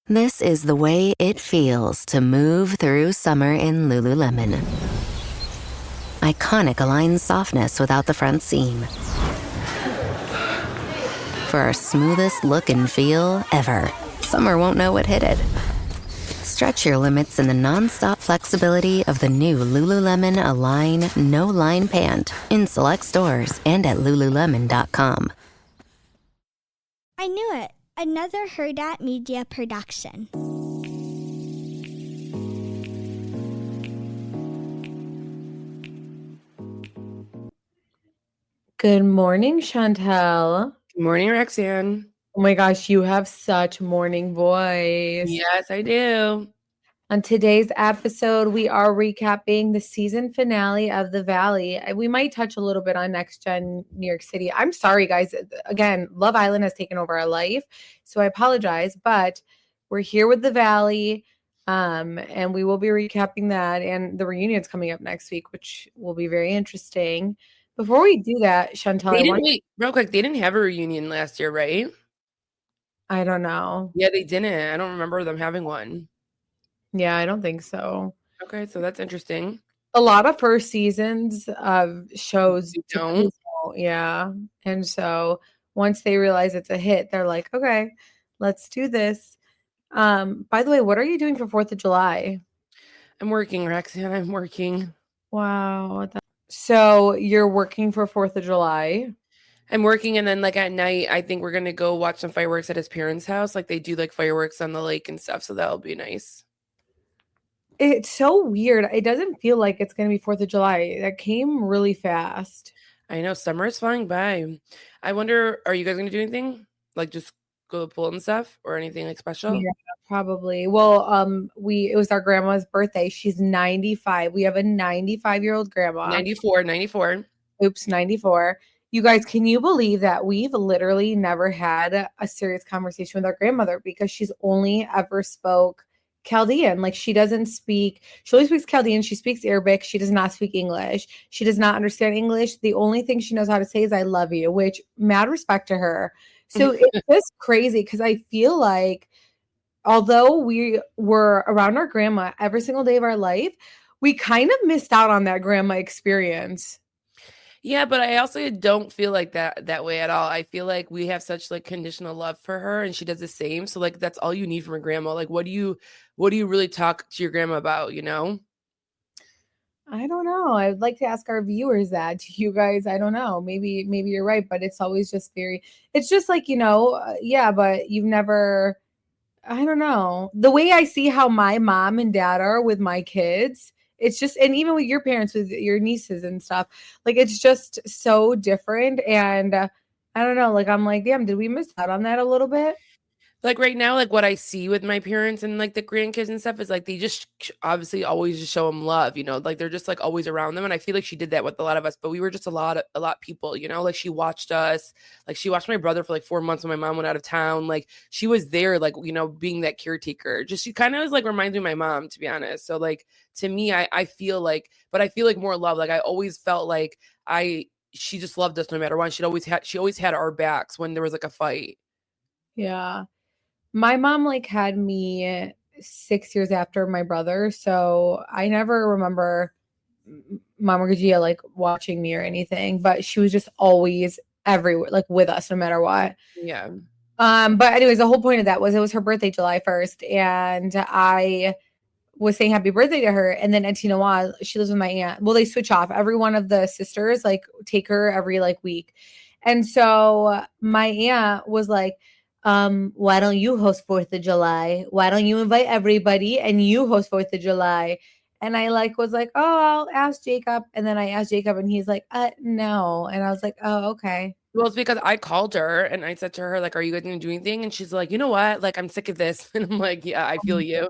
This is the way it feels to move through summer in Lululemon. Iconic Align softness without the front seam. For our smoothest look and feel ever, summer won't know what hit it. Stretch your limits in the non-stop flexibility of the new Lululemon Align No Line Pant in select stores and at Lululemon.com. I knew it. Another Heard At Media production. Good morning, Chantel. Good morning, Roxanne. Oh my gosh, you have such morning voice. Yes, I do. On today's episode, we are recapping the season finale of The Valley. We might touch a little bit on Next Gen New York City. I'm sorry, guys. Again, Love Island has taken over our life, so I apologize, but we're here with The Valley, and we will be recapping that, and the reunion's coming up next week, which will be very interesting. Before we do that, Chantel, Wait, real quick, they didn't have a reunion last year, right? I don't know. Yeah, they didn't. I don't remember them having one. Yeah, I don't think so. Okay, so that's interesting. A lot of first seasons of shows don't. Yeah. And so once they realize it's a hit, they're like, okay, let's do this. By the way, what are you doing for 4th of July? I'm working, Roxanne. I'm working. Wow. So you're working for 4th of July? I'm working, and then like at night, I think we're gonna go watch some fireworks at his parents' house. Like they do like fireworks on the lake and stuff, so that'll be nice. It's so weird. It doesn't feel like it's going to be 4th of July. That came really fast. I know. Summer is flying by. I wonder, are you guys going to do anything? Like just go to the pool and stuff or anything like special? Yeah, probably. Well, it was our grandma's birthday. She's 95. We have a 95-year-old grandma. 94. Oops, 94. You guys, can you believe that we've literally never had a serious conversation with our grandmother because she's only ever spoke Chaldean. Like she only speaks Chaldean. She speaks Arabic. She does not speak English. She does not understand English. The only thing she knows how to say is I love you, which mad respect to her. So it's just crazy because I feel like although we were around our grandma every single day of our life, we kind of missed out on that grandma experience. Yeah, but I also don't feel like that way at all. I feel like we have such like conditional love for her, and she does the same. So like that's all you need from a grandma. Like what do you really talk to your grandma about, you know? I don't know. I'd like to ask our viewers that. You guys, I don't know. Maybe you're right, but it's always just it's just like, yeah, but you've never, I don't know. The way I see how my mom and dad are with my kids, it's just, and even with your parents, with your nieces and stuff, like it's just so different. And I don't know, like I'm like, damn, did we miss out on that a little bit? Like right now, like what I see with my parents and like the grandkids and stuff is like they just obviously always just show them love, you know, like they're just like always around them. And I feel like she did that with a lot of us, but we were just a lot people, you know, like she watched us, like she watched my brother for like 4 months when my mom went out of town. Like she was there, like, you know, being that caretaker. Just she kind of was like reminds me of my mom, to be honest. So like to me, I feel like, but I feel like more love. Like I always felt like she just loved us no matter what. She always had our backs when there was like a fight. Yeah. My mom like had me 6 years after my brother, so I never remember Mama Gajia like watching me or anything, but she was just always everywhere, like with us no matter what. Yeah. But anyways, the whole point of that was it was her birthday July 1st, and I was saying happy birthday to her. And then Auntie Noah, she lives with my aunt. Well, they switch off. Every one of the sisters like take her every like week. And so my aunt was like, why don't you host 4th of July? Why don't you invite everybody and you host 4th of July? And I like was like, oh, I'll ask Jacob. And then I asked Jacob and he's like, no. And I was like, oh, okay. Well, it's because I called her and I said to her, like, are you guys going to do anything? And she's like, you know what? Like, I'm sick of this. And I'm like, yeah, I feel you.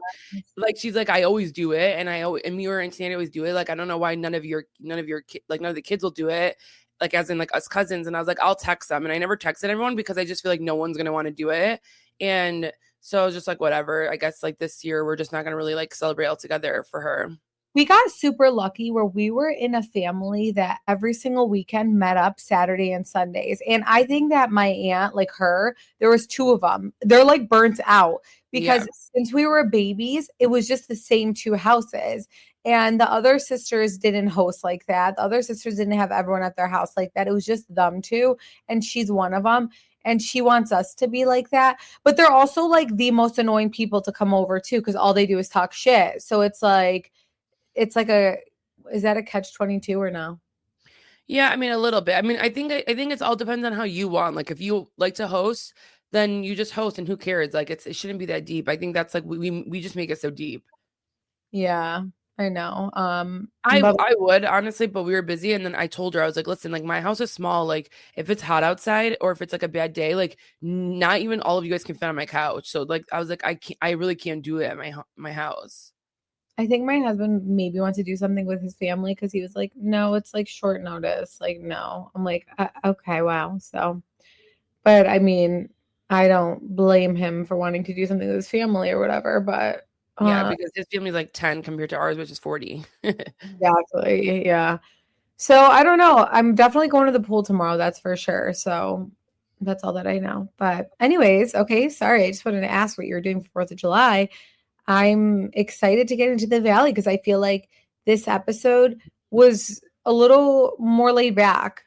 Like, she's like, I always do it. And and me or Auntie Annie always do it. Like, I don't know why none of the kids will do it. Like, as in like us cousins. And I was like, I'll text them. And I never texted everyone because I just feel like no one's going to want to do it. And so I was just like, whatever. I guess like this year, we're just not going to really like celebrate all together for her. We got super lucky where we were in a family that every single weekend met up Saturday and Sundays. And I think that my aunt, like her, there was two of them. They're like burnt out Yeah. because since we were babies, it was just the same two houses. And the other sisters didn't host like that. The other sisters didn't have everyone at their house like that. It was just them two. And she's one of them. And she wants us to be like that. But they're also like the most annoying people to come over too, because all they do is talk shit. So it's like is that a catch-22 or no? Yeah, I mean a little bit. I mean, I think it's all depends on how you want. Like if you like to host, then you just host and who cares? Like it shouldn't be that deep. I think that's like we just make it so deep. Yeah, I know. I would honestly, but we were busy and then I told her I was like, "Listen, like my house is small. Like if it's hot outside or if it's like a bad day, like not even all of you guys can fit on my couch." So like I was like I really can't do it at my house. I think my husband maybe wants to do something with his family because he was like, no, it's like short notice. Like, no. I'm like, okay, wow. So, but I mean, I don't blame him for wanting to do something with his family or whatever. But Yeah, because his family's like 10 compared to ours, which is 40. exactly. Yeah. So I don't know. I'm definitely going to the pool tomorrow. That's for sure. So that's all that I know. But anyways, okay. Sorry. I just wanted to ask what you're doing for 4th of July. I'm excited to get into the valley because I feel like this episode was a little more laid back.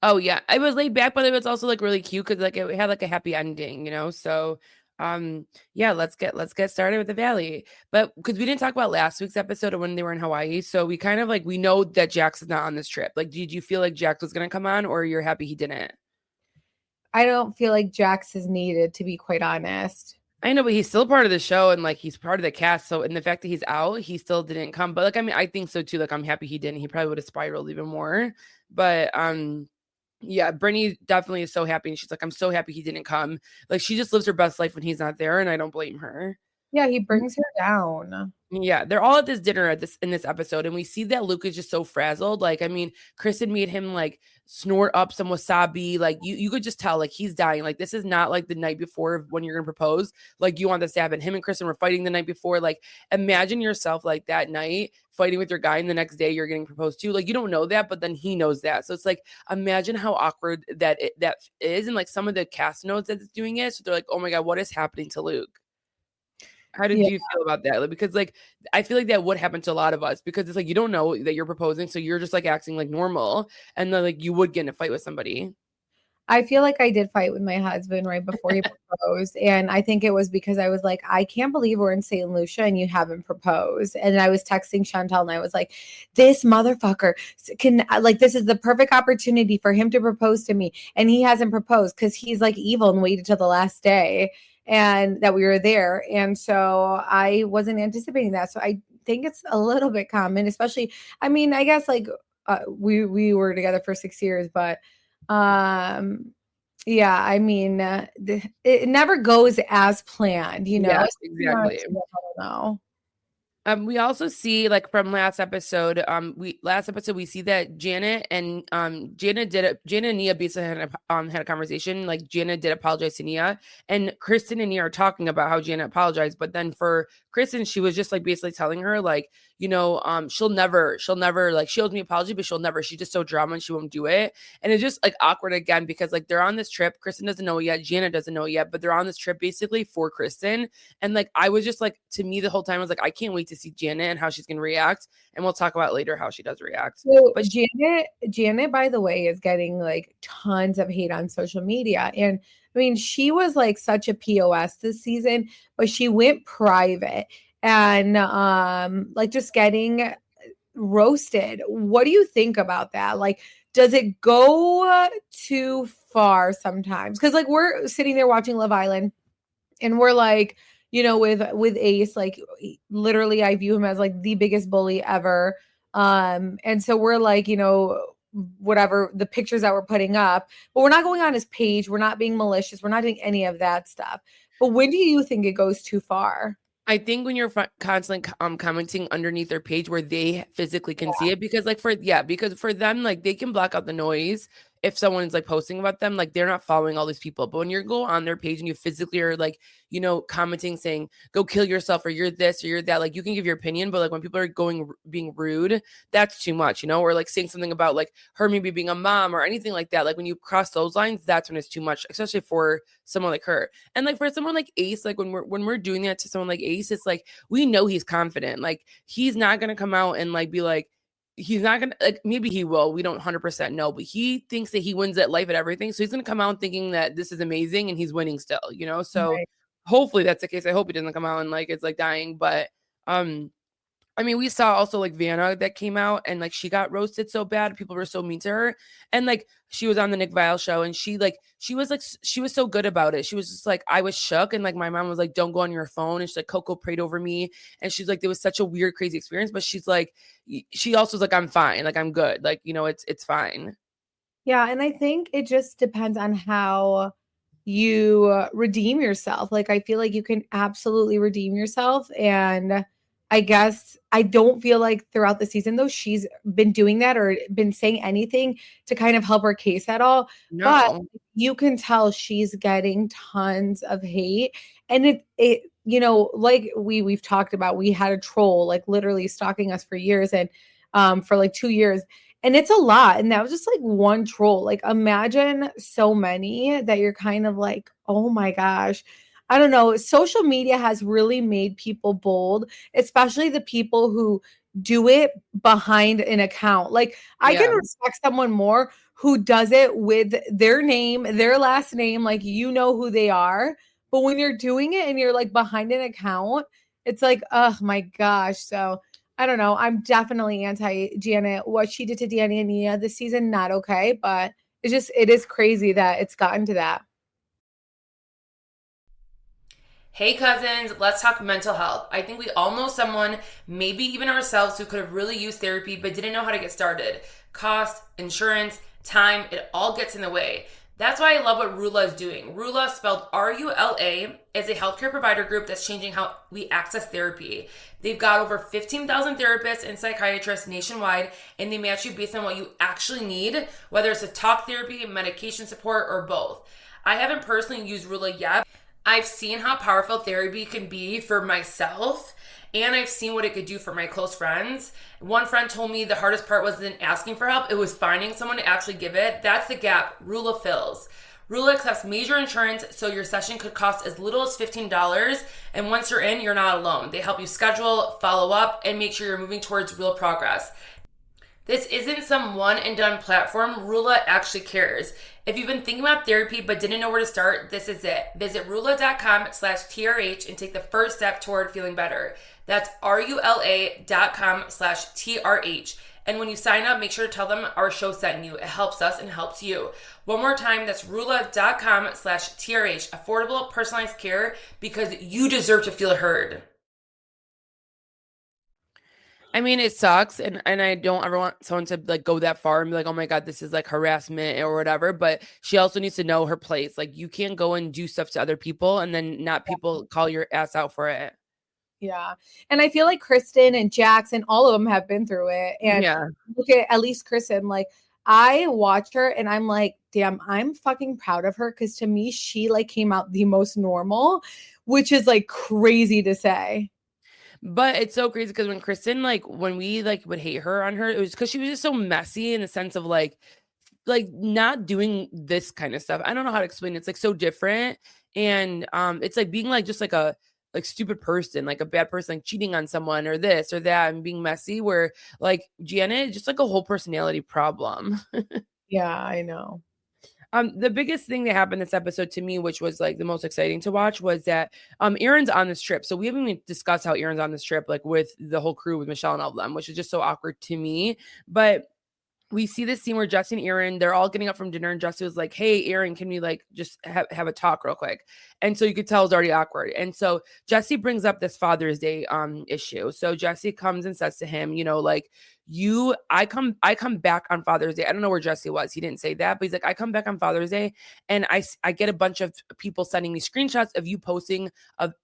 Oh yeah, I was laid back, but it was also like really cute because like it had like a happy ending, So, yeah, let's get started with the valley. But because we didn't talk about last week's episode of when they were in Hawaii, so we kind of like we know that Jax is not on this trip. Like, did you feel like Jax was gonna come on, or you're happy he didn't? I don't feel like Jax is needed, to be quite honest. I know, but he's still part of the show and like he's part of the cast. So, and the fact that he's out, he still didn't come. But like, I mean, I think so too. Like, I'm happy he didn't. He probably would have spiraled even more. But yeah, Brittany definitely is so happy. And she's like, I'm so happy he didn't come. Like, she just lives her best life when he's not there. And I don't blame her. Yeah, he brings her down. Yeah, they're all at this dinner in this episode, and we see that Luke is just so frazzled. Like, I mean, Kristen made him like snort up some wasabi. Like, you could just tell like he's dying. Like, this is not like the night before when you're gonna propose. Like, you want this to happen. Him and Kristen were fighting the night before. Like, imagine yourself like that night fighting with your guy, and the next day you're getting proposed to. Like, you don't know that, but then he knows that. So it's like, imagine how awkward that is, and like some of the cast knows that it's doing it. So they're like, oh my god, what is happening to Luke? How did Yeah. you feel about that? Like, because like I feel like that would happen to a lot of us because it's like you don't know that you're proposing, so you're just like acting like normal, and then like you would get in a fight with somebody. I feel like I did fight with my husband right before he proposed. And I think it was because I was like, I can't believe we're in St. Lucia and you haven't proposed. And I was texting Chantal and I was like, this motherfucker can, like, this is the perfect opportunity for him to propose to me. And he hasn't proposed because he's like evil and waited till the last day and that we were there. And so I wasn't anticipating that. So I think it's a little bit common, especially, I mean, I guess like we were together for 6 years, but yeah, I mean, it never goes as planned, Yes, I exactly. don't know. We also see like from last episode, we see that Janet and Janet and Nia basically had a conversation. Like Janet did apologize to Nia, and Kristen and Nia are talking about how Janet apologized. But then for Kristen, she was just like basically telling her like, she'll never like she owes me an apology, but she's just so drama and she won't do it. And it's just like awkward again because like they're on this trip. Kristen doesn't know it yet, Janet doesn't know it yet, but they're on this trip basically for Kristen. And like I was just like, to me the whole time I was like, I can't wait to see Janet and how she's gonna react. And we'll talk about later how she does react. So, But Janet, by the way, is getting like tons of hate on social media. And I mean, she was like such a POS this season, but she went private and like just getting roasted. What do you think about that? Like, does it go too far sometimes? Because like we're sitting there watching Love Island and we're like, with Ace, like literally I view him as like the biggest bully ever. And so we're like, whatever the pictures that we're putting up, but we're not going on his page. We're not being malicious. We're not doing any of that stuff. But when do you think it goes too far? I think when you're constantly commenting underneath their page where they physically can see it, because for them, like they can block out the noise if someone's like posting about them, like they're not following all these people. But when you go on their page and you physically are like, you know, commenting saying, go kill yourself, or you're this or you're that, like you can give your opinion, but like when people are being rude, that's too much, you know, or like saying something about like her maybe being a mom or anything like that. Like when you cross those lines, that's when it's too much, especially for someone like her. And like for someone like Ace, like when we're doing that to someone like Ace, it's like we know he's confident. Like he's not gonna come out and like be like, he's not gonna, like, maybe he will, we don't 100% know, but he thinks that he wins at life at everything, so he's gonna come out thinking that this is amazing and he's winning still, you know. So Right. hopefully that's the case. I hope he doesn't come out and like it's like dying. But I mean, we saw also like Vanna that came out and like she got roasted so bad. People were so mean to her. And like she was on the Nick Viall show and she was so good about it. She was just like, I was shook. And like my mom was like, don't go on your phone. And she's like, Coco prayed over me. And she's like, there was such a weird, crazy experience. But she's like, she also was like, I'm fine. Like, I'm good. Like, you know, it's fine. Yeah. And I think it just depends on how you redeem yourself. Like, I feel like you can absolutely redeem yourself. And I guess I don't feel like throughout the season, though, she's been doing that or been saying anything to kind of help her case at all. But No. you can tell she's getting tons of hate. And it, you know, like we've talked about, we had a troll like literally stalking us for years and for like 2 years. And it's a lot. And that was just like one troll. Like imagine so many that you're kind of like, oh my gosh. I don't know. Social media has really made people bold, especially the people who do it behind an account. Like I can Yeah. respect someone more who does it with their name, their last name, like you know who they are. But when you're doing it and you're like behind an account, it's like, oh my gosh. So I don't know. I'm definitely anti Janet. What she did to Danny and Nia this season, not okay. But it is crazy that it's gotten to that. Hey cousins, let's talk mental health. I think we all know someone, maybe even ourselves, who could have really used therapy but didn't know how to get started. Cost, insurance, time, it all gets in the way. That's why I love what Rula is doing. Rula, spelled R-U-L-A, is a healthcare provider group that's changing how we access therapy. They've got over 15,000 therapists and psychiatrists nationwide, and they match you based on what you actually need, whether it's a talk therapy, medication support, or both. I haven't personally used Rula yet. I've seen how powerful therapy can be for myself, and I've seen what it could do for my close friends. One friend told me the hardest part wasn't asking for help, it was finding someone to actually give it. That's the gap Rula fills. Rula accepts major insurance, so your session could cost as little as $15, and once you're in, you're not alone. They help you schedule, follow up, and make sure you're moving towards real progress. This isn't some one and done platform. Rula actually cares. If you've been thinking about therapy but didn't know where to start, this is it. Visit rula.com/TRH and take the first step toward feeling better. That's RULA.com/TRH. And when you sign up, make sure to tell them our show sent you. It helps us and helps you. One more time, that's rula.com/TRH. Affordable, personalized care, because you deserve to feel heard. I mean, it sucks, and I don't ever want someone to like go that far and be like, oh my God, this is like harassment or whatever. But she also needs to know her place. Like you can't go and do stuff to other people and then not people call your ass out for it. Yeah. And I feel like Kristen and Jax and all of them have been through it. And Yeah. look at least Kristen, like I watch her and I'm like, damn, I'm fucking proud of her. Cause to me, she like came out the most normal, which is like crazy to say. But it's so crazy because when Kristen, like when we like would hate her on her, it was because she was just so messy in the sense of like not doing this kind of stuff. I don't know how to explain it. It's like so different. And it's like being like just like a like stupid person, like a bad person, like cheating on someone or this or that and being messy, where like Janet, just like a whole personality problem. Yeah, I know. The biggest thing that happened this episode to me, which was like the most exciting to watch, was that Aaron's on this trip. So we haven't even discussed how Aaron's on this trip, like with the whole crew, with Michelle and all of them, which is just so awkward to me. But we see this scene where Jesse and Aaron, they're all getting up from dinner, and Jesse was like, hey, Aaron, can we like just have a talk real quick? And so you could tell it's already awkward. And so Jesse brings up this Father's Day issue. So Jesse comes and says to him, you know, like I come back on Father's Day. I don't know where Jesse was. He didn't say that, but he's like, I come back on Father's Day and I get a bunch of people sending me screenshots of you posting of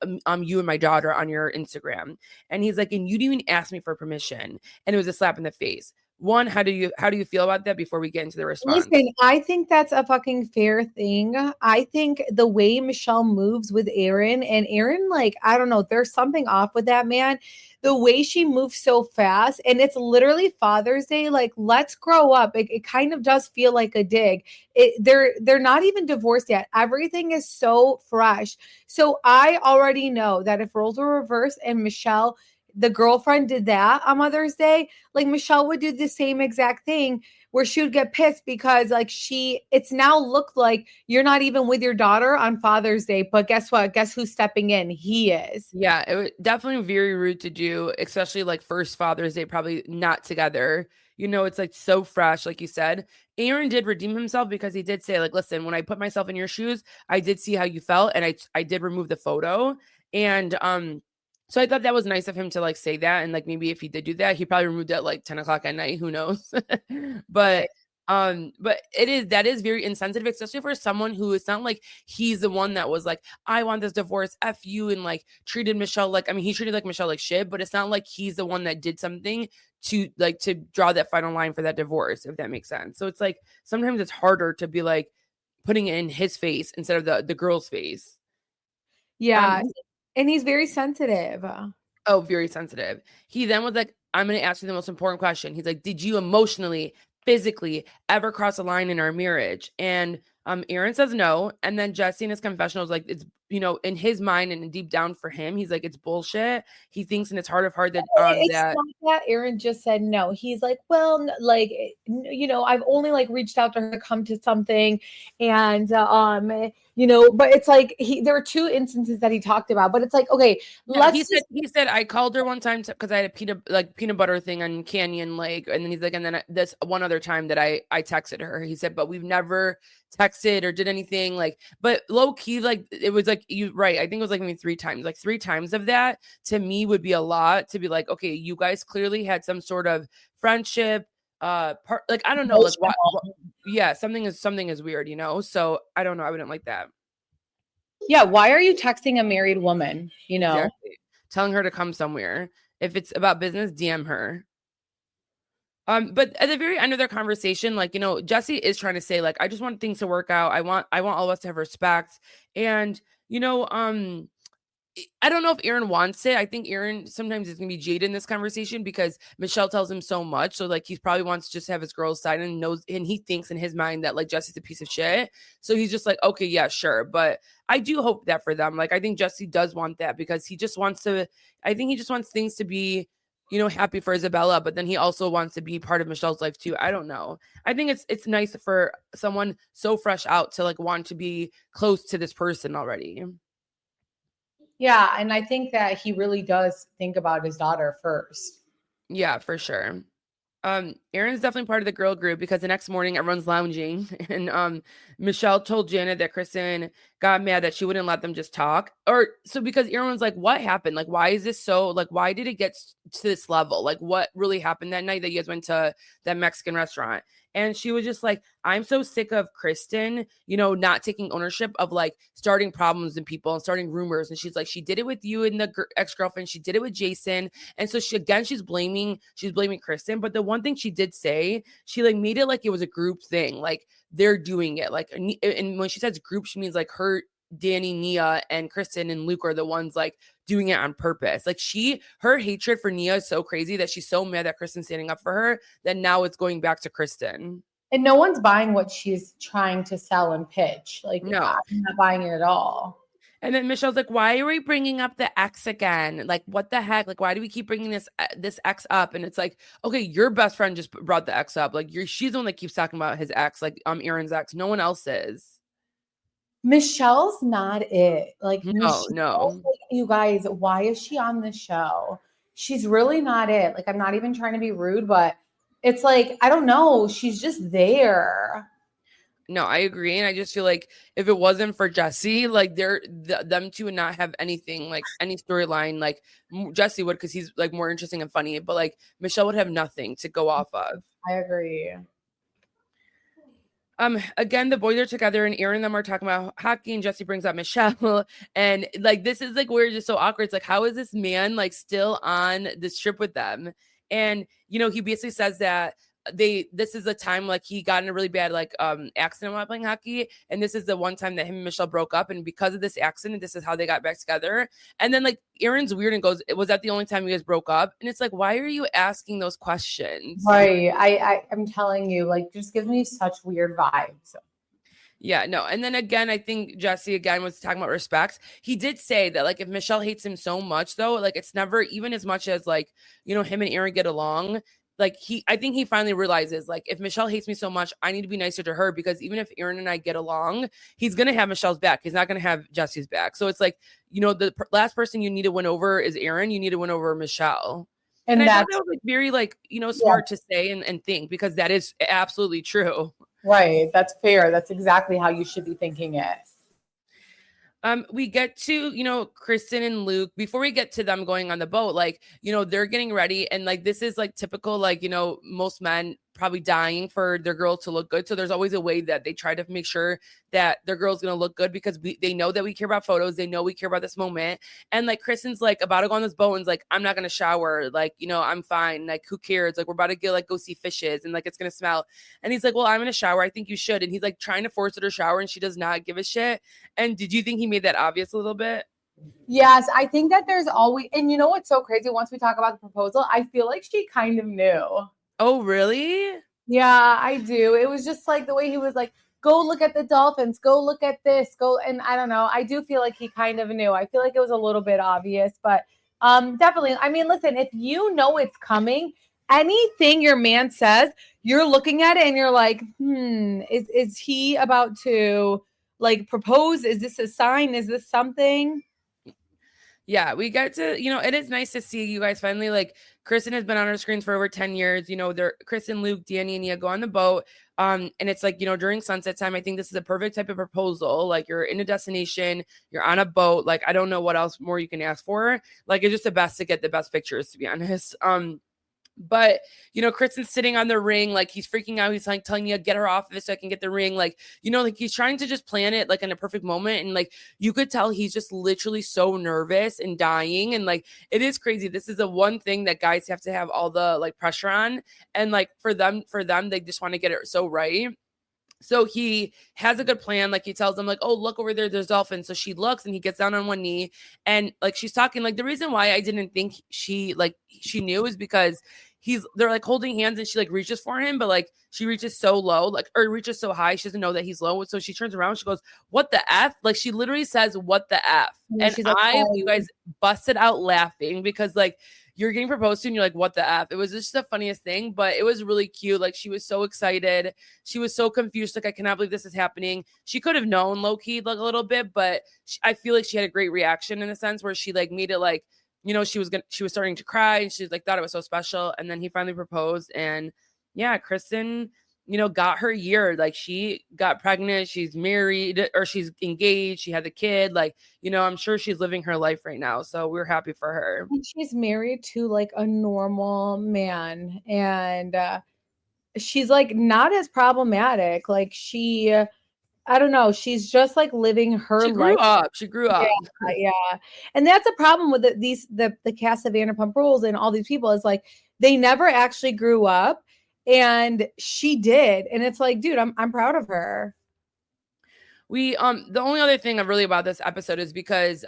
you and my daughter on your Instagram. And he's like, and you didn't even ask me for permission. And it was a slap in the face. one, how do you feel about that before we get into the response? Listen, I think that's a fucking fair thing. I think the way Michelle moves with Aaron, and Aaron, like, I don't know, there's something off with that man. The way she moves so fast, and it's literally Father's Day. Like, let's grow up. It kind of does feel like a dig. They're not even divorced yet. Everything is so fresh. So I already know that if roles were reversed and Michelle, the girlfriend, did that on Mother's Day, like Michelle would do the same exact thing where she would get pissed because like it's now looked like you're not even with your daughter on Father's Day. But guess what? Guess who's stepping in? He is. Yeah, it was definitely very rude to do, especially like first Father's Day, probably not together. It's like so fresh, like you said. Aaron did redeem himself because he did say, like, listen, when I put myself in your shoes, I did see how you felt, and I did remove the photo. And so I thought that was nice of him to like say that. And like maybe if he did do that, he probably removed it at like 10 o'clock at night. Who knows? But that is very insensitive, especially for someone who, it's not like he's the one that was like, I want this divorce, F you, and like treated Michelle like, I mean, he treated like Michelle like shit, but it's not like he's the one that did something to draw that final line for that divorce, if that makes sense. So it's like sometimes it's harder to be like putting it in his face instead of the girl's face. Yeah. And he's very sensitive. Oh, very sensitive. He then was like, I'm going to ask you the most important question. He's like, did you emotionally, physically ever cross a line in our marriage? And Aaron says no. And then Jesse in his confessional was like, it's, in his mind and deep down for him, he's like, it's bullshit. He thinks in his heart of heart that it's not that Aaron just said no. He's like, well, like, I've only like reached out to her to come to something. And, but it's like there were two instances that he talked about, but it's like, okay, he said I called her one time because I had a peanut butter thing on Canyon Lake. And then he's like, and then this one other time that I texted her, he said, but we've never texted or did anything like, but low key, like it was like, you right. I think it was like maybe three times of that to me would be a lot to be like, okay, you guys clearly had some sort of friendship, like, I don't know, like what yeah, something is weird, so I don't know. I wouldn't like that. Yeah. Why are you texting a married woman? Exactly. Telling her to come somewhere. If it's about business, DM her. But at the very end of their conversation, like, Jesse is trying to say, like, I just want things to work out. I want all of us to have respect. And, I don't know if Aaron wants it. I think Aaron sometimes is going to be jaded in this conversation because Michelle tells him so much. So like, he probably wants to just have his girl's side and he thinks in his mind that like Jesse's a piece of shit. So he's just like, okay, yeah, sure. But I do hope that for them. Like, I think Jesse does want that because he just wants things to be, happy for Isabella, but then he also wants to be part of Michelle's life too. I don't know. I think it's nice for someone so fresh out to like want to be close to this person already. Yeah, and I think that he really does think about his daughter first. Yeah, for sure. Aaron's definitely part of the girl group because the next morning everyone's lounging and Michelle told Janet that Kristen got mad that she wouldn't let them just talk. Because Aaron was like, what happened? Like, why is this so, like, why did it get to this level? Like, what really happened that night that you guys went to that Mexican restaurant? And she was just like, I'm so sick of Kristen, not taking ownership of like starting problems in people and starting rumors. And she's like, she did it with you and the ex-girlfriend. She did it with Jason. And so she's blaming Kristen. But the one thing she did say, she like made it like it was a group thing. Like they're doing it. Like, and when she says group, she means like her, Danny, Nia, and Kristen and Luke are the ones like doing it on purpose. Like her hatred for Nia is so crazy that she's so mad that Kristen's standing up for her that now it's going back to Kristen. And no one's buying what she's trying to sell and pitch. Like, no, I'm not buying it at all. And then Michelle's like, why are we bringing up the ex again? Like, what the heck? Like, why do we keep bringing this ex up? And it's like, okay, your best friend just brought the ex up. Like, she's the one that keeps talking about his ex, like Aaron's ex. No one else is. Michelle's not it. Like, no. Like, you guys, why is she on the show? She's really not it. Like, I'm not even trying to be rude, but it's like, I don't know. She's just there. No, I agree. And I just feel like if it wasn't for Jesse, like them two would not have anything, like any storyline, like Jesse would, because he's like more interesting and funny, but like Michelle would have nothing to go off of. I agree. Again, the boys are together and Aaron and them are talking about hockey and Jesse brings up Michelle. And like, this is like, we're just so awkward. It's like, how is this man like still on this trip with them? And, he basically says that this is the time like he got in a really bad like accident while playing hockey, and this is the one time that him and Michelle broke up, and because of this accident, this is how they got back together. And then like Aaron's weird and goes, was that the only time you guys broke up? And it's like, why are you asking those questions? Right. I'm telling you, like, just gives me such weird vibes. Yeah, no. And then again, I think Jesse again was talking about respect. He did say that like if Michelle hates him so much though, like it's never even as much as like, you know, him and Aaron get along. Like I think he finally realizes like if Michelle hates me so much, I need to be nicer to her, because even if Aaron and I get along, he's going to have Michelle's back. He's not going to have Jesse's back. So it's like, you know, the last person you need to win over is Aaron. You need to win over Michelle. And I thought that was like very like, you know, smart to say and think, because that is absolutely true. Right. That's fair. That's exactly how you should be thinking it. We get to, you know, Kristen and Luke. Before we get to them going on the boat, like, you know, they're getting ready. And like, this is like typical, like, you know, most men probably dying for their girl to look good. So there's always a way that they try to make sure that their girl's going to look good, because they know that we care about photos. They know we care about this moment. And like, Kristen's like about to go on this boat and like, I'm not going to shower. Like, you know, I'm fine. Like, who cares? Like, we're about to go see fishes and like, it's going to smell. And he's like, well, I'm going to shower. I think you should. And he's like trying to force her to shower, and she does not give a shit. And did you think he made that obvious a little bit? Yes, I think that there's always, and you know what's so crazy? Once we talk about the proposal, I feel like she kind of knew. Oh, really? Yeah, I do. It was just like the way he was like, go look at the dolphins, go look at this, go. And I don't know. I do feel like he kind of knew. I feel like it was a little bit obvious, but definitely. I mean, listen, if you know it's coming, anything your man says, you're looking at it and you're like, is he about to like propose? Is this a sign? Is this something? Yeah, we get to, you know, it is nice to see you guys finally, like, Kristen has been on our screens for over 10 years. You know, they're Kristen, Luke, Danny, and Nia go on the boat. And it's like, you know, during sunset time, I think this is a perfect type of proposal. Like, you're in a destination, you're on a boat. Like, I don't know what else more you can ask for. Like, it's just the best to get the best pictures, to be honest. But, you know, Kristen's sitting on the ring, like he's freaking out. He's like telling you, get her off of it so I can get the ring. Like, you know, like he's trying to just plan it like in a perfect moment. And like, you could tell he's just literally so nervous and dying. And like, it is crazy. This is the one thing that guys have to have all the like pressure on. And like for them, they just want to get it so right. So he has a good plan. Like he tells them like, oh, look over there, there's dolphins. So she looks and he gets down on one knee and like, she's talking like the reason why I didn't think she knew is because they're like holding hands and she like reaches for him, but like she reaches so low, like, or reaches so high. She doesn't know that he's low. So she turns around, she goes, what the F? Like she literally says, what the F? And she's like, you guys busted out laughing because like, you're getting proposed to and you're like, what the F? It was just the funniest thing, but it was really cute. Like she was so excited. She was so confused. Like, I cannot believe this is happening. She could have known low key like a little bit, but I feel like she had a great reaction in a sense where she like made it like, you know, she was starting to cry and she like thought it was so special. And then he finally proposed and yeah, Kristen, you know, got her year. Like she got pregnant, she's married or she's engaged, she had a kid. Like, you know, I'm sure she's living her life right now. So we're happy for her. And she's married to like a normal man and she's like not as problematic. Like I don't know. She's just like living her life. She grew up. Yeah. And that's a problem with the cast of Vanderpump Rules and all these people is like, they never actually grew up. And she did. And it's like, dude, I'm proud of her. We the only other thing really about this episode is because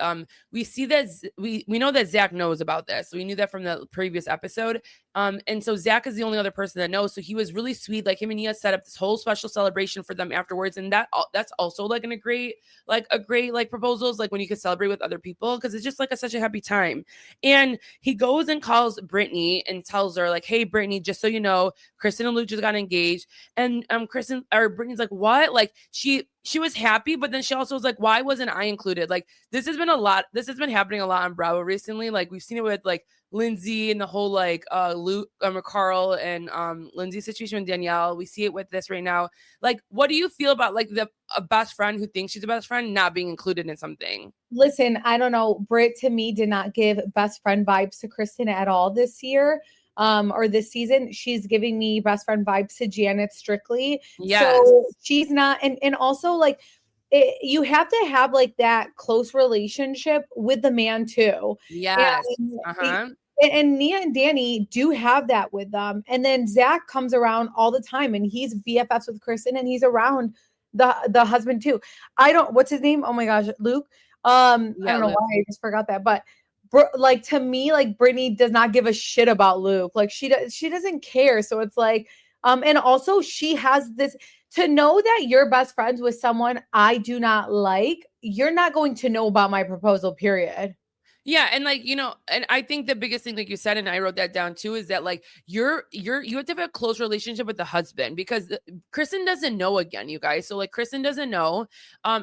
we see that we know that Zach knows about this. We knew that from the previous episode. And so Zach is the only other person that knows. So he was really sweet. Like him and Nia set up this whole special celebration for them afterwards. And that's also like a great proposals, like when you can celebrate with other people, because it's just like such a happy time. And he goes and calls Brittany and tells her like, hey, Brittany, just so you know, Kristen and Luke just got engaged. And Brittany's like, what? Like she was happy, but then she also was like, why wasn't I included? Like this has been happening a lot on Bravo recently. Like we've seen it with like Lindsay and the whole like Luke, Carl and Lindsay situation with Danielle. We see it with this right now. Like, what do you feel about like a best friend who thinks she's a best friend not being included in something? Listen, I don't know. Britt to me did not give best friend vibes to Kristen at all this year. Or this season. She's giving me best friend vibes to Janet strictly. Yes. So she's not, and also like you have to have like that close relationship with the man too. Yes. and Nia and Danny do have that with them. And then Zach comes around all the time and he's BFFs with Kristen and he's around the husband too. What's his name? Oh my gosh, Luke. I don't know why I just forgot that. But like to me, like Brittany does not give a shit about Luke. Like she doesn't care. So it's like, and also she has this to know that you're best friends with someone I do not like, you're not going to know about my proposal, period. Yeah, and like, and I think the biggest thing, like you said, and I wrote that down too, is that like you have to have a close relationship with the husband because Kristen doesn't know again, you guys. So like Kristen doesn't know,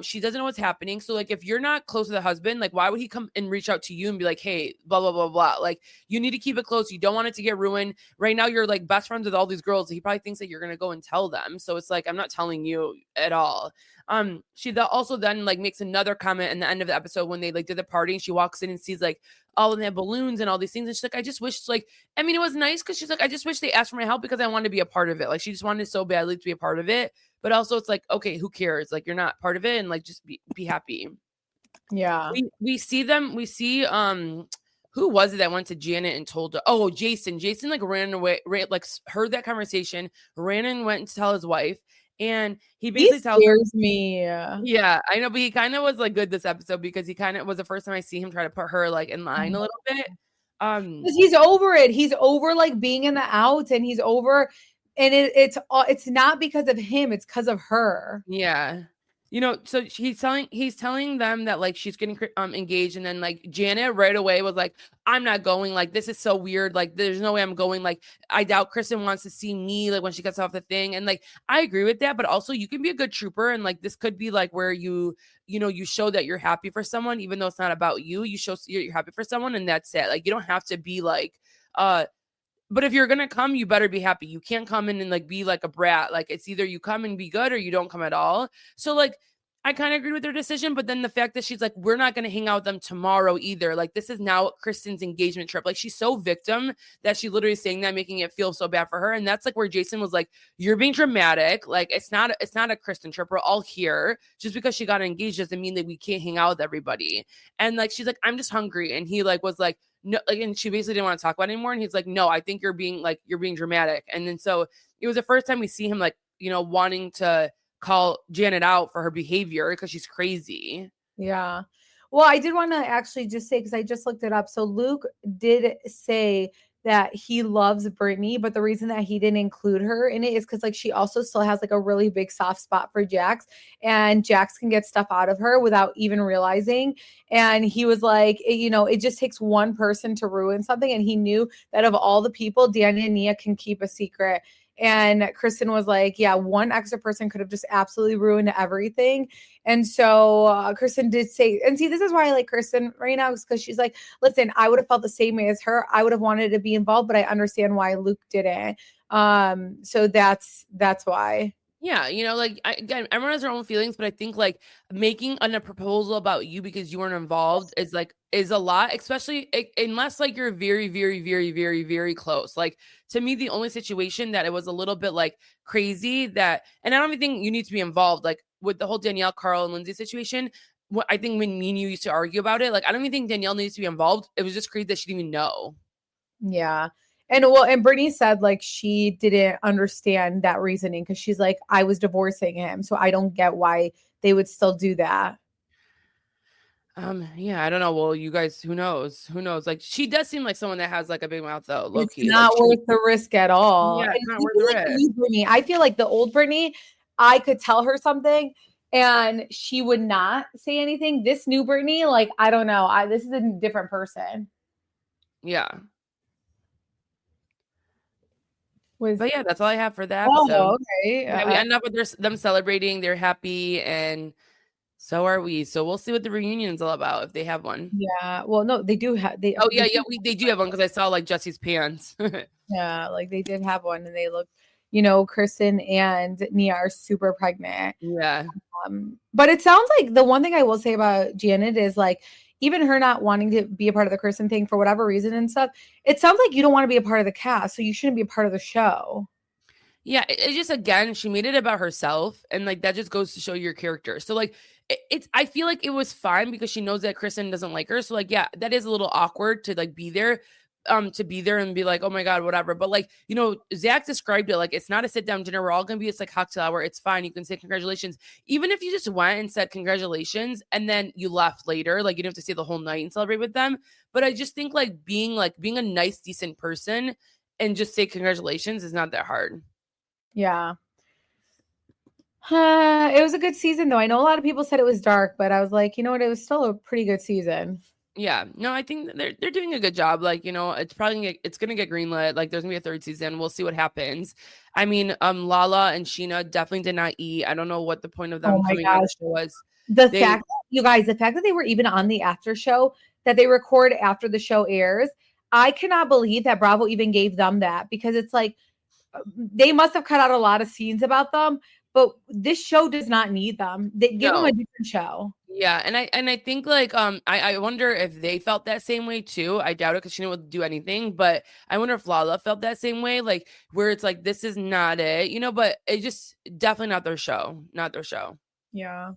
she doesn't know what's happening. So like if you're not close to the husband, like why would he come and reach out to you and be like, hey, blah blah blah blah? Like you need to keep it close. You don't want it to get ruined. Right now, you're like best friends with all these girls. He probably thinks that you're gonna go and tell them. So it's like I'm not telling you at all. She also then like makes another comment in the end of the episode when they like did the party and she walks in and sees like all of the balloons and all these things. And she's like, I just wish like, I mean, it was nice because she's like, I just wish they asked for my help because I wanted to be a part of it. Like she just wanted so badly to be a part of it. But also it's like, okay, who cares? Like you're not part of it and like just be happy. Yeah. We see who was it that went to Janet and told her? Oh, Jason like ran away, like heard that conversation, ran and went to tell his wife. And he basically scares me. Yeah, I know, but he kind of was like good this episode because he kind of was the first time I see him try to put her like in line a little bit. Because he's over it. He's over like being in the outs, and he's over, and it's not because of him. It's because of her. Yeah. So he's telling them that like she's getting engaged, and then like Janet right away was like, I'm not going, like this is so weird, like there's no way I'm going, like I doubt Kristen wants to see me like when she gets off the thing. And like I agree with that, but also you can be a good trooper, and like this could be like where you show that you're happy for someone even though it's not about you. You show you're happy for someone, and that's it. Like you don't have to be like but if you're gonna come, you better be happy. You can't come in and like be like a brat. Like it's either you come and be good or you don't come at all. So like I kind of agree with their decision, but then the fact that she's like, we're not gonna hang out with them tomorrow either. Like this is now Kristen's engagement trip. Like she's so victim that she literally is saying that, making it feel so bad for her. And that's like where Jason was like, you're being dramatic. Like it's not a Kristen trip. We're all here. Just because she got engaged doesn't mean that we can't hang out with everybody. And like she's like, I'm just hungry. And he like was like, no, like, and she basically didn't want to talk about it anymore. And he's like, no, I think you're being dramatic. And then so it was the first time we see him like, wanting to call Janet out for her behavior because she's crazy. Yeah. Well, I did want to actually just say, because I just looked it up. So Luke did say that he loves Brittany, but the reason that he didn't include her in it is because like she also still has like a really big soft spot for Jax, and Jax can get stuff out of her without even realizing. And he was like, it just takes one person to ruin something, and he knew that of all the people, Danny and Nia can keep a secret. And Kristen was like, yeah, one extra person could have just absolutely ruined everything. And so Kristen did say, and see, this is why I like Kristen right now, is because she's like, listen, I would have felt the same way as her. I would have wanted to be involved, but I understand why Luke didn't. So that's why. Yeah, again, everyone has their own feelings, but I think like making a proposal about you because you weren't involved is a lot, especially unless like you're very, very, very, very, very close. Like to me, the only situation that it was a little bit like crazy that, and I don't even think you need to be involved, like with the whole Danielle, Carl, and Lindsay situation. I think when me and you used to argue about it, like I don't even think Danielle needs to be involved. It was just crazy that she didn't even know. Yeah. And Brittany said like she didn't understand that reasoning because she's like, I was divorcing him, so I don't get why they would still do that. Yeah, I don't know. Well, you guys, who knows? Like she does seem like someone that has like a big mouth though, low key. It's not worth the risk at all. Yeah, it's not worth the risk. Brittany, I feel like the old Brittany, I could tell her something and she would not say anything. This new Brittany, like, I don't know. This is a different person. Yeah. But yeah, that's all I have for that. Oh, okay. Yeah, we end up with them celebrating. They're happy, and so are we. So we'll see what the reunion is all about if they have one. Yeah. Well, no, they do have. They do have one because I saw like Jesse's pants. Yeah, like they did have one, and they look. Kristen and Nia are super pregnant. Yeah. But it sounds like the one thing I will say about Janet is like, even her not wanting to be a part of the Kristen thing for whatever reason and stuff, it sounds like you don't want to be a part of the cast, so you shouldn't be a part of the show. Yeah, it just, again, she made it about herself, and like that just goes to show your character. So like I feel like it was fine because she knows that Kristen doesn't like her. So like, yeah, that is a little awkward to like be there. to be there and be like, oh my God, whatever. But like, you know, Zach described it like it's not a sit down dinner. We're all gonna be it's like cocktail hour. It's fine. You can say congratulations. Even if you just went and said congratulations and then you left later, like you don't have to stay the whole night and celebrate with them. But I just think like being a nice, decent person and just say congratulations is not that hard. Yeah. It was a good season though. I know a lot of people said it was dark, but I was like, you know what? It was still a pretty good season. Yeah, no, I think they're doing a good job. Like, you know, it's gonna get greenlit. Like, there's gonna be a third season. We'll see what happens. I mean, Lala and Sheena definitely did not eat. I don't know what the point of them coming on the show was. The fact that they were even on the after show that they record after the show airs, I cannot believe that Bravo even gave them that, because it's like they must have cut out a lot of scenes about them, but this show does not need them. They give them a different show. Yeah, and I think like I wonder if they felt that same way too. I doubt it because she didn't do anything, but I wonder if Lala felt that same way, like where it's like this is not it, you know. But it just definitely not their show, not their show. Yeah.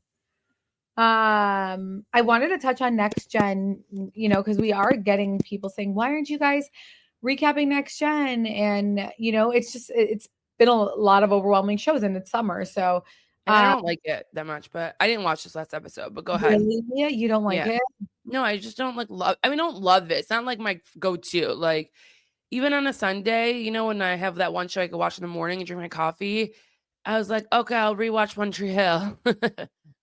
I wanted to touch on Next Gen, you know, because we are getting people saying, why aren't you guys recapping Next Gen? And you know, it's been a lot of overwhelming shows and it's summer, so and I don't like it that much, but I didn't watch this last episode. But go ahead. Really? Yeah, you don't like it? No, I just don't love. I mean, don't love it. It's not like my go-to. Like even on a Sunday, you know, when I have that one show I could watch in the morning and drink my coffee, I was like, okay, I'll rewatch One Tree Hill.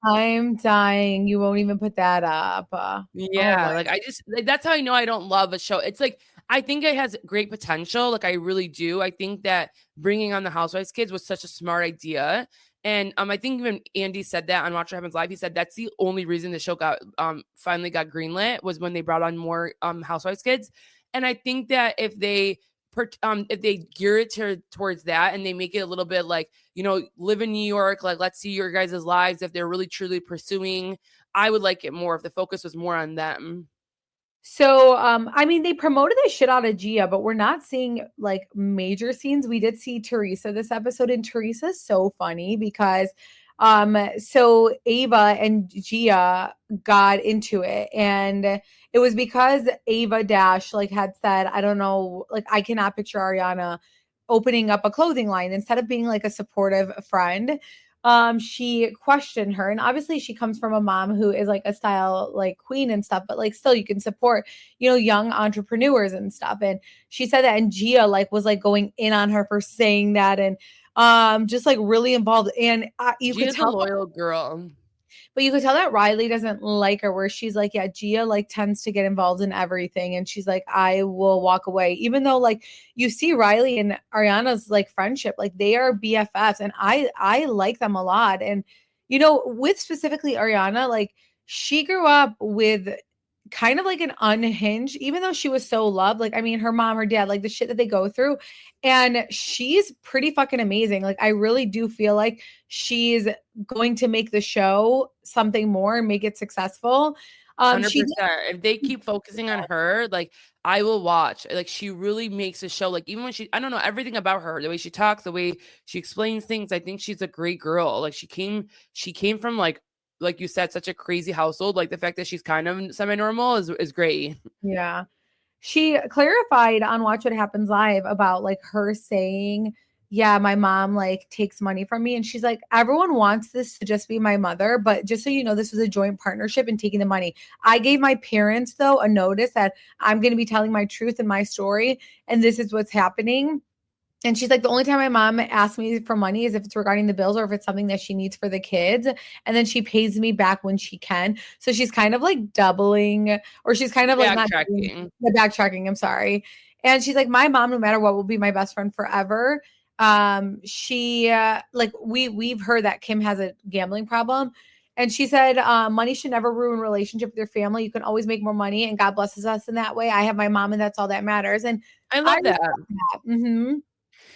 I'm dying. You won't even put that up. Yeah, like that's how I know I don't love a show. It's like I think it has great potential. Like I really do. I think that bringing on the Housewives kids was such a smart idea. And I think even Andy said that on Watch What Happens Live. He said that's the only reason the show got finally got greenlit was when they brought on more Housewives kids. And I think that if they gear it towards that and they make it a little bit like, you know, live in New York, like let's see your guys' lives, if they're really truly pursuing, I would like it more if the focus was more on them. So, I mean, they promoted the shit out of Gia, but we're not seeing like major scenes. We did see Teresa this episode, and Teresa's so funny because, so Ava and Gia got into it, and it was because Ava Dash like had said, I don't know, like I cannot picture Ariana opening up a clothing line instead of being like a supportive friend. She questioned her, and obviously she comes from a mom who is like a style like queen and stuff, but like still you can support, you know, young entrepreneurs and stuff. And she said that, and Gia like was like going in on her for saying that, and just like really involved. And you Gia's could tell a loyal girl. But you could tell that Riley doesn't like her, where she's like, yeah, Gia like tends to get involved in everything. And she's like, I will walk away. Even though like you see Riley and Ariana's like friendship, like they are BFFs. And I like them a lot. And, you know, with specifically Ariana, like she grew up with kind of like an unhinged, even though she was so loved. Like, I mean, her mom, her dad, like the shit that they go through. And she's pretty fucking amazing. Like, I really do feel like she's going to make the show something more and make it successful. 100%. If they keep focusing on her, like I will watch. Like she really makes a show. Like even when I don't know everything about her, the way she talks, the way she explains things. I think she's a great girl. Like she came from like you said, such a crazy household. Like the fact that she's kind of semi-normal is great. Yeah. She clarified on Watch What Happens Live about like her saying, yeah, my mom like takes money from me. And she's like, everyone wants this to just be my mother. But just so you know, this was a joint partnership in taking the money. I gave my parents, though, a notice that I'm going to be telling my truth and my story. And this is what's happening. And she's like, the only time my mom asks me for money is if it's regarding the bills or if it's something that she needs for the kids. And then she pays me back when she can. So she's kind of like doubling, or she's kind of like backtracking. I'm sorry. And she's like, my mom, no matter what, will be my best friend forever. She like we've heard that Kim has a gambling problem. And she said, money should never ruin a relationship with your family. You can always make more money, and God blesses us in that way. I have my mom, and that's all that matters. And I love that. Mm-hmm.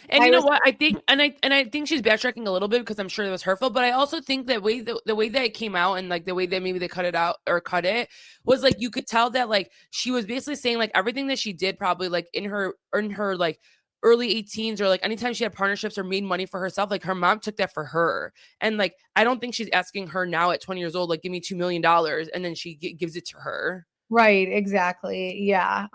And you know what? I think, and I think she's backtracking a little bit because I'm sure it was hurtful. But I also think that the way that it came out, and like the way that maybe they cut it was like you could tell that like she was basically saying like everything that she did probably like in her like early 18s or like anytime she had partnerships or made money for herself, like her mom took that for her. And like I don't think she's asking her now at 20 years old, like give me $2 million, and then she gives it to her. Right, exactly. Yeah.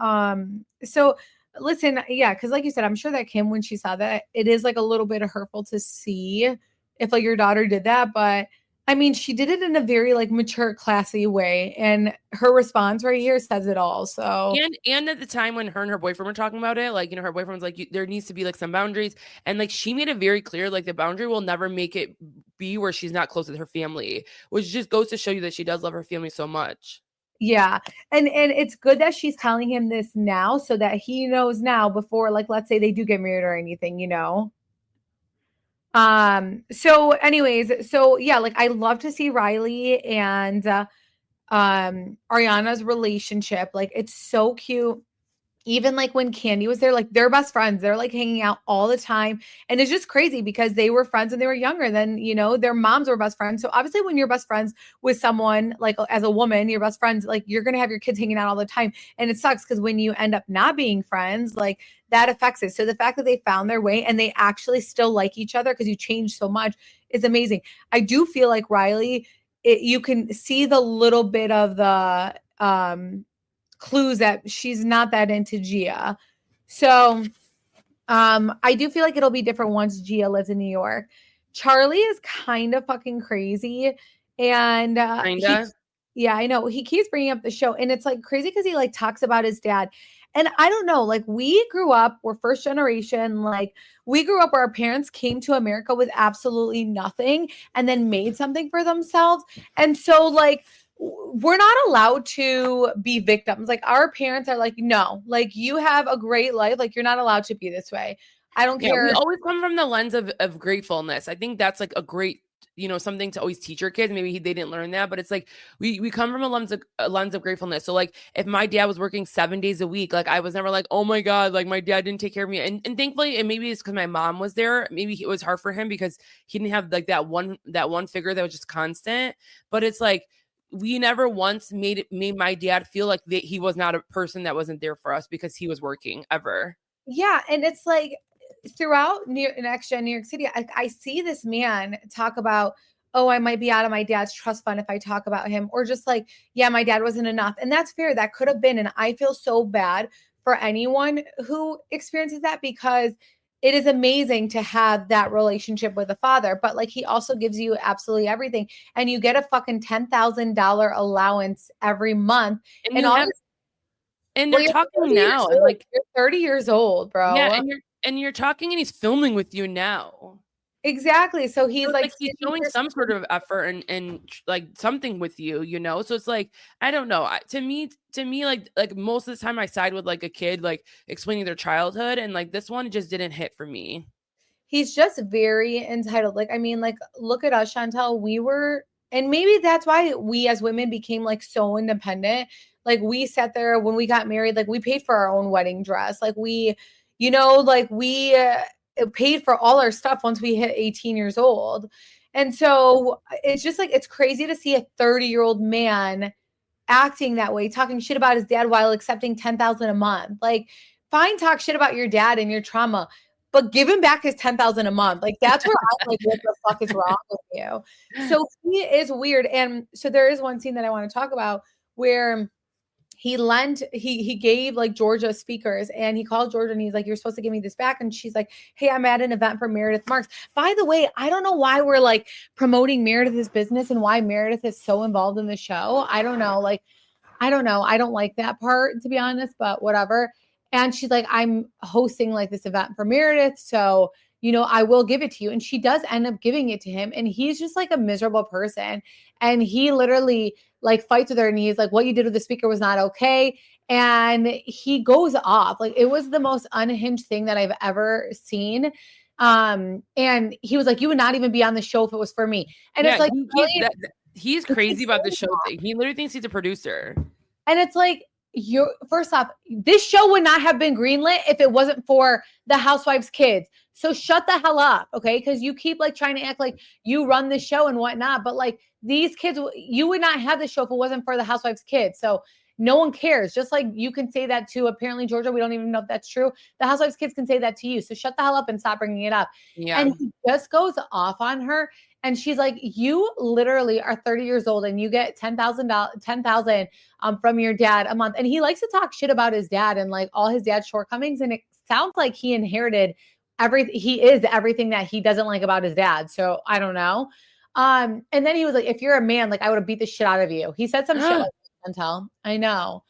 So listen, yeah, because like you said, I'm sure that Kim, when she saw that, it is like a little bit hurtful to see if like your daughter did that. But I mean, she did it in a very like mature, classy way. And her response right here says it all. So And at the time when her and her boyfriend were talking about it, like, you know, her boyfriend was like, there needs to be like some boundaries. And like she made it very clear, like the boundary will never make it be where she's not close with her family, which just goes to show you that she does love her family so much. yeah. And it's good that she's telling him this now so that he knows now before, like, let's say they do get married or anything, you know? So anyways, so yeah, like I love to see Riley and Ariana's relationship. Like it's so cute. Even like when Candy was there, like they're best friends. They're like hanging out all the time. And it's just crazy because they were friends when they were younger. Then, you know, their moms were best friends. So obviously when you're best friends with someone, like as a woman, your best friends, like you're going to have your kids hanging out all the time. And it sucks because when you end up not being friends, like that affects it. So the fact that they found their way and they actually still like each other because you changed so much is amazing. I do feel like Riley, you can see the little bit of the, clues that she's not that into Gia. So I do feel like it'll be different once Gia lives in New York. Charlie is kind of fucking crazy. And he, Kinda. yeah, I know. He keeps bringing up the show. And it's like crazy because he like talks about his dad. And I don't know, like we grew up, we're first generation. Like we grew up where our parents came to America with absolutely nothing and then made something for themselves. And so, like, we're not allowed to be victims. Like our parents are like, no, like you have a great life. Like you're not allowed to be this way. I don't Yeah, we care. always come from the lens of gratefulness. I think that's like a great, you know, something to always teach your kids. Maybe they didn't learn that, but it's like we come from a lens of gratefulness. So like if my dad was working 7 days a week, like I was never like, oh my God, like my dad didn't take care of me. And thankfully, and maybe it's because my mom was there. Maybe it was hard for him because he didn't have like that one figure that was just constant. But it's like we never once made my dad feel like that he was not a person that wasn't there for us because he was working ever. Yeah. And it's like throughout Next Gen New York City, I see this man talk about, oh, I might be out of my dad's trust fund if I talk about him, or just like, yeah, my dad wasn't enough. And that's fair. That could have been. And I feel so bad for anyone who experiences that because it is amazing to have that relationship with a father, but like he also gives you absolutely everything. And you get a fucking $10,000 allowance every month. And And you all have, this, and well, they're you're talking 30 years now, and old. like, You're 30 years old, yeah, bro. and you're talking and he's filming with you now. Exactly. So So he's it's like like he's sitting showing here. some sort of effort and like something with you, you know? So it's like, I don't know. To me, like most of the time I side with like a kid, like explaining their childhood. And like this one just didn't hit for me. He's just very entitled. Like, I mean, like, look at us, Chantel. We were, and maybe that's why we as women became like so independent. Like, we sat there when we got married, like, we paid for our own wedding dress. Like, we, you know, like, we paid for all our stuff once we hit 18 years old. And so it's just like, it's crazy to see a 30-year-old man acting that way, talking shit about his dad while accepting 10,000 a month. Like, fine, talk shit about your dad and your trauma, but give him back his 10,000 a month. Like, that's where I'm like, what the fuck is wrong with you? So he is weird. And so there is one scene that I want to talk about where he gave like Georgia speakers and he called Georgia and he's like, you're supposed to give me this back. And she's like, hey, I'm at an event for Meredith Marks. By the way, I don't know why we're like promoting Meredith's business and why Meredith is so involved in the show. I don't know. Like, I don't know. I don't like that part, to be honest, but whatever. And she's like, I'm hosting like this event for Meredith. So, you know, I will give it to you. And she does end up giving it to him. And he's just like a miserable person. And he literally like fights with her and he's like, what you did with the speaker was not okay. And he goes off. Like it was the most unhinged thing that I've ever seen. And he was like, you would not even be on the show if it was for me. And Yeah, it's like, he's crazy about the show thing. He literally thinks he's a producer. and it's like, you're first off, this show would not have been greenlit if it wasn't for the housewives' kids. So shut the hell up, okay? Because you keep like trying to act like you run the show and whatnot, but like these kids, you would not have the show if it wasn't for the housewives' kids. So No one cares. Just like you can say that to apparently Georgia. We don't even know if that's true. The Housewives kids can say that to you. So shut the hell up and stop bringing it up. Yeah. And he just goes off on her. And she's like, you literally are 30 years old and you get $10,000 from your dad a month. And he likes to talk shit about his dad and like all his dad's shortcomings. And it sounds like he inherited he is everything that he doesn't like about his dad. So I don't know. And then he was like, if you're a man, like I would have beat the shit out of you. He said some shit like that, Chantel. I know.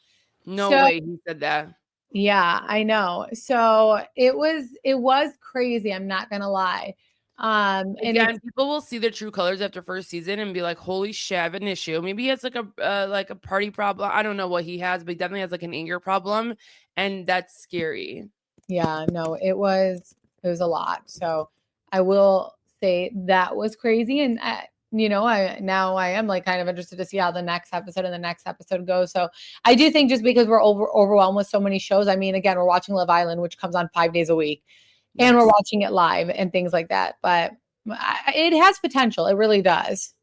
No way he said that. Yeah, I know. So it was crazy. I'm not gonna lie. And again, people will see the true colors after first season and be like, holy shit, I have an issue. Maybe he has like a party problem. I don't know what he has, but he definitely has like an anger problem. And that's scary. Yeah, no, it was a lot. So I will say that was crazy. And I am like kind of interested to see how the next episode goes. So I do think just because we're overwhelmed with so many shows. I mean, again, we're watching Love Island, which comes on 5 days a week. Yes. And we're watching it live and things like that. But it has potential. It really does.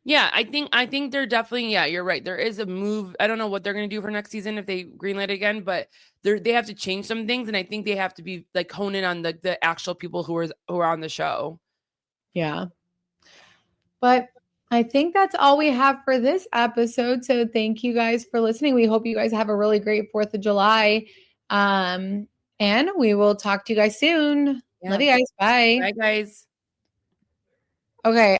Yeah, I think they're definitely, yeah, you're right. There is a move. I don't know what they're going to do for next season if they greenlight again, but they have to change some things. And I think they have to be like hone in on the actual people who are on the show. Yeah. But I think that's all we have for this episode. So thank you guys for listening. We hope you guys have a really great 4th of July. And we will talk to you guys soon. Yeah. Love you guys. Bye. Bye, guys. Okay.